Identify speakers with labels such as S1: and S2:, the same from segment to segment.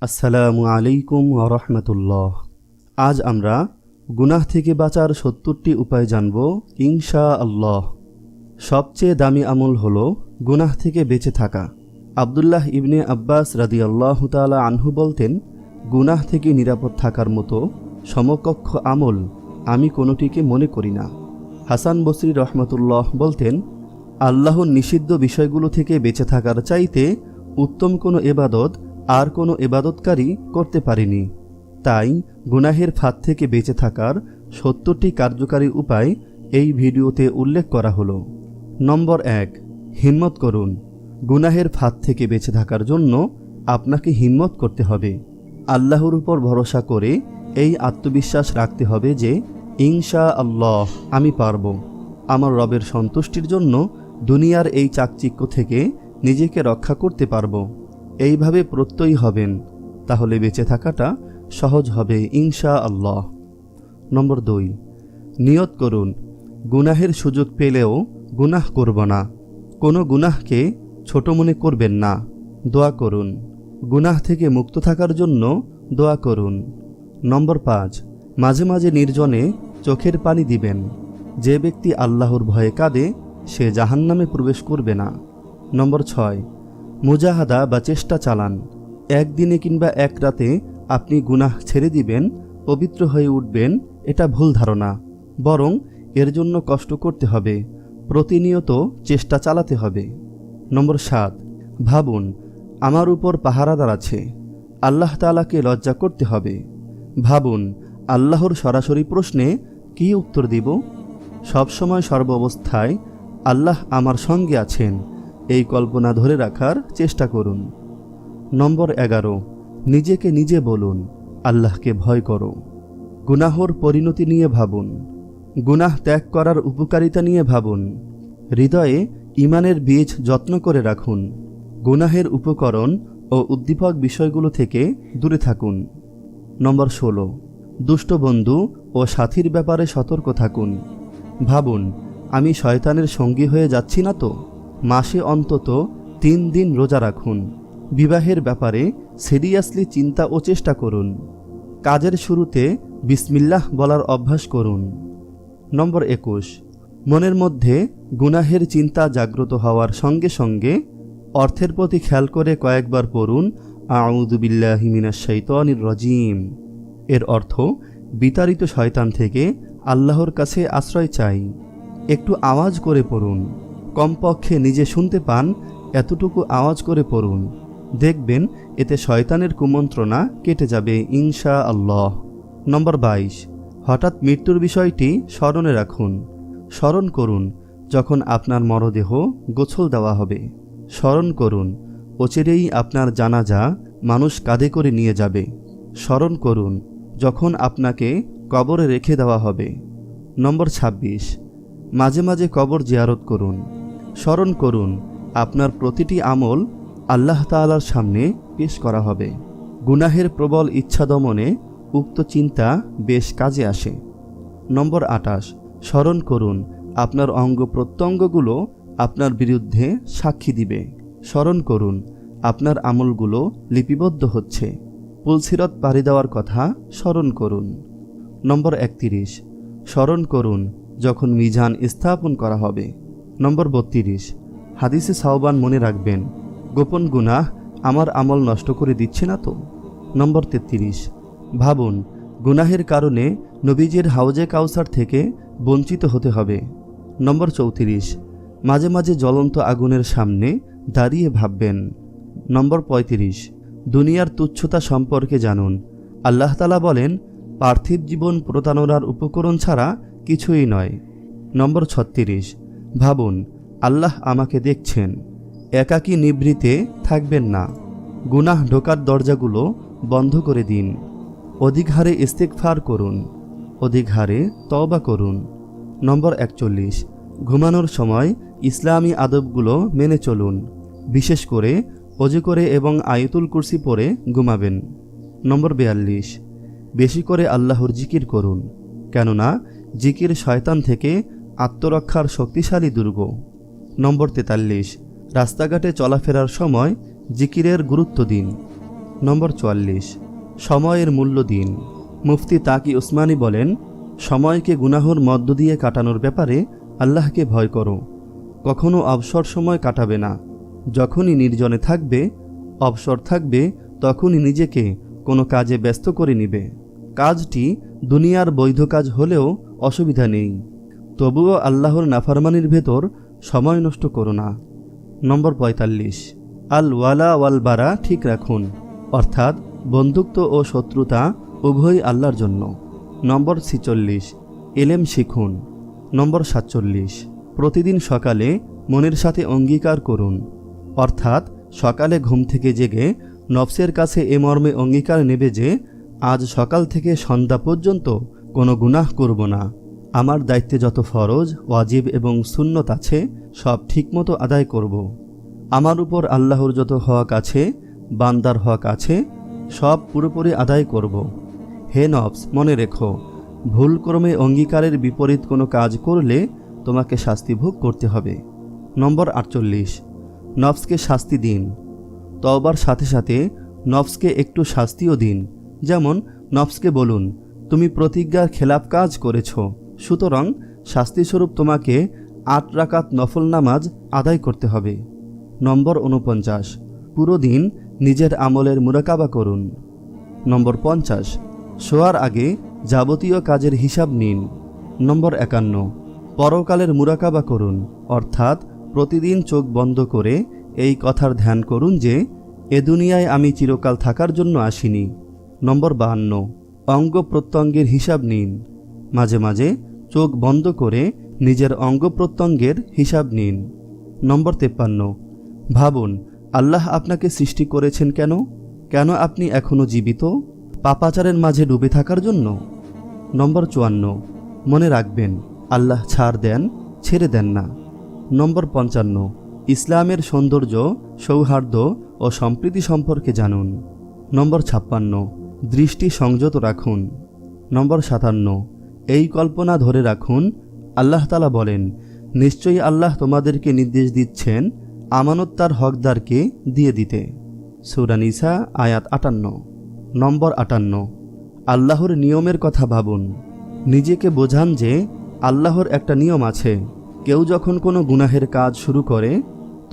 S1: আসসালামু আলাইকুম ওয়া রাহমাতুল্লাহ। আজ আমরা গুনাহ থেকে বাঁচার ৭০টি উপায় জানব ইনশাআল্লাহ। সবচেয়ে দামি আমল হলো গুনাহ থেকে বেঁচে থাকা। আব্দুল্লাহ ইবনে আব্বাস রাদিয়াল্লাহু তাআলা আনহু বলতেন, গুনাহ থেকে নিরাপদ থাকার মতো সমকক্ষ আমল আমি কোনোটিকে মনে করি না। হাসান বসরি রহমাতুল্লাহ বলতেন, আল্লাহর নিষিদ্ধ বিষয়গুলো থেকে বেঁচে থাকার চাইতে উত্তম কোনো ইবাদত আর কোনো ইবাদতকারী করতে পারেনি। তাই গুনাহের ফাঁদ থেকে বেঁচে থাকার ৭০টি কার্যকারী উপায় এই ভিডিওতে উল্লেখ করা হলো। নম্বর ১, হিম্মত করুন। গুনাহের ফাঁদ থেকে বেঁচে থাকার জন্য আপনাকে হিম্মত করতে হবে। আল্লাহর উপর ভরসা করে এই আত্মবিশ্বাস রাখতে হবে যে ইনশাআল্লাহ আমি পারব। আমার রবের সন্তুষ্টির জন্য দুনিয়ার এই চাকচিক্য থেকে নিজেকে রক্ষা করতে পারব। এইভাবে প্রত্যয়ী হবেন, তাহলে বেঁচে থাকাটা সহজ হবে ইনশাআল্লাহ। নম্বর ২, নিয়ত করুন, গুনাহের সুযোগ পেলেও গুনাহ করব না। কোনো গুনাহকে ছোট মনে করবেন না। দোয়া করুন, গুনাহ থেকে মুক্ত থাকার জন্য দোয়া করুন। নম্বর ৫, মাঝে মাঝে নির্জনে চোখের পানি দিবেন। যে ব্যক্তি আল্লাহর ভয়ে কাঁদে সে জাহান্নামে প্রবেশ করবে না। নম্বর ৬, মুজাহাদা বা চেষ্টা চালান। একদিনে কিংবা এক রাতে আপনি গুনাহ ছেড়ে দিবেন, পবিত্র হয়ে উঠবেন, এটা ভুল ধারণা। বরং এর জন্য কষ্ট করতে হবে, প্রতিনিয়ত চেষ্টা চালাতে হবে। নম্বর ৭, ভাবুন আমার উপর পাহারাদার আছে, আল্লাহ তাআলাকে লজ্জা করতে হবে। ভাবুন আল্লাহর সরাসরি প্রশ্নে কী উত্তর দিব। সবসময় সর্বাবস্থায় আল্লাহ আমার সঙ্গে আছেন, এই কল্পনা ধরে রাখার চেষ্টা করুন। নম্বর ১১, নিজেকে নিজে বলুন আল্লাহকে ভয় করো। গুনাহর পরিণতি নিয়ে ভাবুন, গুনাহ ত্যাগ করার উপকারিতা নিয়ে ভাবুন। হৃদয়ে ঈমানের বীজ যত্ন করে রাখুন। গুনাহের উপকরণ ও উদ্দীপক বিষয়গুলো থেকে দূরে থাকুন। নম্বর ১৬, দুষ্ট বন্ধু ও সাথীর ব্যাপারে সতর্ক থাকুন। ভাবুন আমি শয়তানের সঙ্গী হয়ে যাচ্ছি না তো। মাসে অন্তত ৩ দিন রোজা রাখুন। বিবাহের ব্যাপারে সিরিয়াসলি চিন্তা ও চেষ্টা করুন। কাজের শুরুতে বিসমিল্লাহ বলার অভ্যাস করুন। নম্বর ২১, মনের মধ্যে গুনাহের চিন্তা জাগ্রত হওয়ার সঙ্গে সঙ্গে অর্থের প্রতি খেয়াল করে কয়েকবার পড়ুন আউযু বিল্লাহি মিনাশ শাইতানির রাজিম। এর অর্থ বিতাড়িত শয়তান থেকে আল্লাহর কাছে আশ্রয় চাই। একটু আওয়াজ করে পড়ুন, কমপক্ষে নিজে শুনতে পান এতটুকু আওয়াজ করে পড়ুন। দেখবেন এতে শয়তানের কুমন্ত্রণা কেটে যাবে ইনশাআল্লাহ। নম্বর ২২, হঠাৎ মৃত্যুর বিষয়টি স্মরণে রাখুন। স্মরণ করুন যখন আপনার মরদেহ গোছল দেওয়া হবে। স্মরণ করুন অচিরেই আপনার জানাজা মানুষ কাঁধে করে নিয়ে যাবে। স্মরণ করুন যখন আপনাকে কবরে রেখে দেওয়া হবে। নম্বর ২৬, মাঝে মাঝে কবর জিয়ারত করুন। স্মরণ করুন আপনার প্রতিটি আমল আল্লাহ তাআলার সামনে পেশ করা হবে। গুনাহের প্রবল ইচ্ছা দমনে উক্ত চিন্তা বেশ কাজে আসে। নম্বর ২৮, স্মরণ করুন আপনার অঙ্গ প্রত্যঙ্গগুলো আপনার বিরুদ্ধে সাক্ষী দিবে। স্মরণ করুন আপনার আমলগুলো লিপিবদ্ধ হচ্ছে। পুলসিরাত পাড়ি দেওয়ার কথা স্মরণ করুন। নম্বর ৩১, স্মরণ করুন যখন মিজান স্থাপন করা হবে। নম্বর ৩২, হাদিসে সাওবান মনে রাখবেন, গোপন গুনাহ আমার আমল নষ্ট করে দিচ্ছে না তো। নম্বর ৩৩, ভাবুন গুনাহের কারণে নবীজির হাউজে কাউসার থেকে বঞ্চিত হতে হবে। নম্বর ৩৪, মাঝে মাঝে জ্বলন্ত আগুনের সামনে দাঁড়িয়ে ভাববেন। নম্বর ৩৫, দুনিয়ার তুচ্ছতা সম্পর্কে জানুন। আল্লাহ তাআলা বলেন, পার্থিব জীবন প্রতারণার উপকরণ ছাড়া কিছুই নয়। নম্বর ৩৬, ভাবুন আল্লাহ আমাকে দেখছেন। একাকী নিভৃতে থাকবেন না। গুনাহ ঢোকার দরজাগুলো বন্ধ করে দিন। অধিক হারে ইস্তেগফার করুন, অধিক হারে তওবা করুন। নম্বর ৪১, ঘুমানোর সময় ইসলামী আদবগুলো মেনে চলুন। বিশেষ করে ওযু করে এবং আয়াতুল কুরসি পড়ে ঘুমাবেন। নম্বর ৪২, বেশি করে আল্লাহর জিকির করুন, কেননা জিকির শয়তান থেকে আত্মরক্ষার শক্তিশালী দুর্গ। নম্বর ৪৩, রাস্তাঘাটে চলাফেরার সময় জিকিরের গুরুত্ব দিন। নম্বর 44, সময়ের মূল্য দিন। মুফতি তাকি উসমানী বলেন, সময়কে গুনাহর মধ্য দিয়ে কাটানোর ব্যাপারে আল্লাহকে ভয় করো। কখনো অবসর সময় কাটাবে না। যখনই নির্জনে থাকবে, অবসর থাকবে, তখনই নিজেকে কোনো কাজে ব্যস্ত করে নিবে। কাজটি দুনিয়ার বৈধ কাজ হলেও অসুবিধা নেই, তবুও আল্লাহর নাফরমানির ভেতর সময় নষ্ট করো না। নম্বর 45, আল ওয়ালা ওয়াল বারা ঠিক রাখুন, অর্থাৎ বন্ধুত্ব ও শত্রুতা উভয়ই আল্লাহর জন্য। নম্বর 46, ইলম শিখুন। নম্বর 47, প্রতিদিন সকালে মনের সাথে অঙ্গীকার করুন, অর্থাৎ সকালে ঘুম থেকে জেগে নফসের কাছে এ মর্মে অঙ্গীকার নেবে যে আজ সকাল থেকে সন্ধ্যা পর্যন্ত কোনো গুনাহ করব না। আমার দায়িত্বে যত ফরজ, ওয়াজিব এবং সুন্নত আছে সব ঠিকমতো আদায় করব। আমার উপর আল্লাহর যত হক আছে, বান্দার হক আছে, সব পুরোপুরি আদায় করব। হে নফস, মনে রেখো, ভুলক্রমে অঙ্গীকারের বিপরীত কোনো কাজ করলে তোমাকে শাস্তি ভোগ করতে হবে। নম্বর 48, নফসকে শাস্তি দিন। তওবার সাথে সাথে নফসকে একটু শাস্তিও দিন। যেমন নফসকে বলুন, তুমি প্রতিজ্ঞার খেলাপ কাজ করেছ, সুতরাং শাস্তিস্বরূপ তোমাকে 8 রাকাত নফল নামাজ আদায় করতে হবে। নম্বর 49, পুরো দিন নিজের আমলের মুরাকাবা করুন। নম্বর 50, শোয়ার আগে যাবতীয় কাজের হিসাব নিন। নম্বর 51, পরকালের মুরাকাবা করুন, অর্থাৎ প্রতিদিন চোখ বন্ধ করে এই কথার ধ্যান করুন যে এ দুনিয়ায় আমি চিরকাল থাকার জন্য আসিনি। নম্বর 52, অঙ্গ প্রত্যঙ্গের হিসাব নিন। মাঝে মাঝে চোখ বন্ধ করে নিজের অঙ্গ প্রত্যঙ্গের হিসাব নিন। নম্বর 53, ভাবুন আল্লাহ আপনাকে সৃষ্টি করেছেন কেন? কেন আপনি এখনও জীবিত? পাপাচারের মাঝে ডুবে থাকার জন্য? নম্বর 54, মনে রাখবেন আল্লাহ ছাড় দেন, ছেড়ে দেন না। নম্বর 55, ইসলামের সৌন্দর্য, সৌহার্দ্য ও সম্প্রীতি সম্পর্কে জানুন। নম্বর 56, দৃষ্টি সংযত রাখুন। নম্বর 57, এই কল্পনা ধরে রাখুন, আল্লাহ তাআলা বলেন, নিশ্চয়ই আল্লাহ তোমাদেরকে নির্দেশ দিচ্ছেন আমানত তার হকদারকে দিয়ে দিতে। সূরা নিসা আয়াত 58। নম্বর 58, আল্লাহর নিয়মের কথা ভাবুন। নিজেকে বোঝান যে আল্লাহর একটা নিয়ম আছে। কেউ যখন কোনো গুনাহের কাজ শুরু করে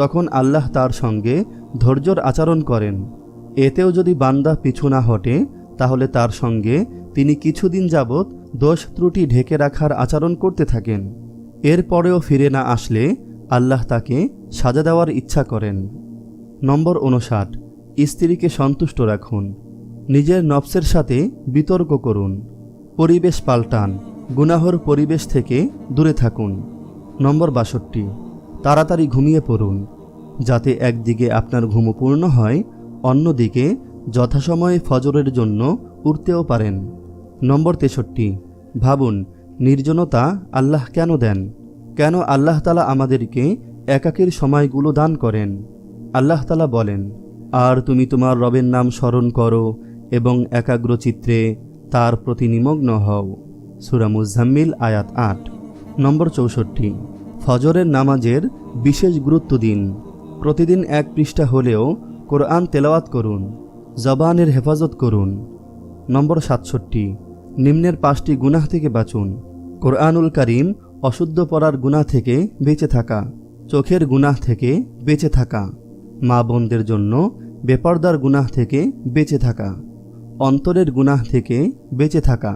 S1: তখন আল্লাহ তার সঙ্গে ধৈর্যর আচরণ করেন। এতেও যদি বান্দা পিছু না হটে তাহলে তার সঙ্গে তিনি কিছুদিন যাবৎ দোষ ত্রুটি ঢেকে রাখার আচরণ করতে থাকেন। এরপরেও ফিরে না আসলে আল্লাহ তাকে সাজা দেওয়ার ইচ্ছা করেন। নম্বর 59, স্ত্রীকে সন্তুষ্ট রাখুন। নিজের নফসের সাথে বিতর্ক করুন। পরিবেশ পাল্টান, গুনাহর পরিবেশ থেকে দূরে থাকুন। নম্বর 62, তাড়াতাড়ি ঘুমিয়ে পড়ুন, যাতে একদিকে আপনার ঘুম পূর্ণ হয়, অন্যদিকে যথাসময়ে ফজরের জন্য উঠতেও পারেন। নম্বর 63, ভাবুন নির্জনতা আল্লাহ কেন দেন? কেন আল্লাহ তাআলা আমাদেরকে একাকীর সময়গুলো দান করেন? আল্লাহ তাআলা বলেন, আর তুমি তোমার রবের নাম স্মরণ করো এবং একাগ্রচিত্রে তার প্রতি নিমগ্ন হও। সূরা মুজাম্মিল আয়াত 8। নম্বর 64, ফজরের নামাজের বিশেষ গুরুত্ব দিন। প্রতিদিন 1 পৃষ্ঠা হলেও কোরআন তেলাওয়াত করুন, জবানের হেফাজত করুন। নম্বর 67, নিম্নের 5টি গুনাহ থেকে বাঁচুন। কোরআনুল কারীম অশুদ্ধ পড়ার গুনাহ থেকে বেঁচে থাকা, চোখের গুনাহ থেকে বেঁচে থাকা, মা বোনদের জন্য বেপরদার গুনাহ থেকে বেঁচে থাকা, অন্তরের গুনাহ থেকে বেঁচে থাকা,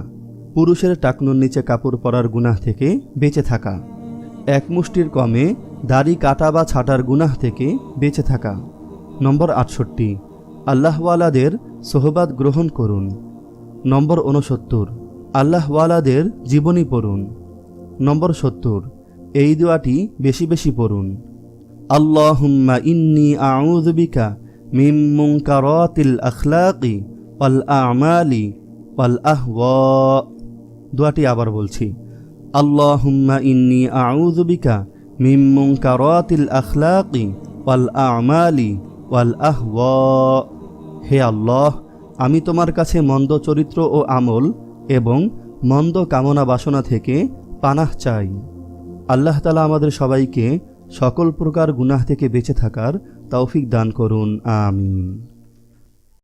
S1: পুরুষের টাকনুর নিচে কাপড় পরার গুনাহ থেকে বেঁচে থাকা, এক মুষ্টির কমে দাড়ি কাটা বা ছাটার গুনাহ থেকে বেঁচে থাকা। নম্বর 68, আল্লাহওয়ালাদের সোহবাত গ্রহণ করুন। নম্বর 69, আল্লাহওয়ালাদের জীবনী পড়ুন। নম্বর 70, এই দোয়াটি বেশি বেশি পড়ুন। আল্লাহুম্মা ইন্নী আউযু বিকা মিন মুনকারাতিল আখলাকি ওয়াল আমালি ওয়াল আহওয়া। দোয়াটি আবার বলছি, আল্লাহুম্মা ইন্নী আউযু বিকা মিন মুনকারাতিল আখলাকি ওয়াল আমালি ওয়াল আহওয়া। হে আল্লাহ, আমি তোমার কাছে মন্দ চরিত্র ও আমল এবং মন্দ কামনা বাসনা থেকে পানাহ চাই। আল্লাহ তাআলা আমাদের সবাইকে সকল প্রকার গুনাহ থেকে বেঁচে থাকার তৌফিক দান করুন। আমিন।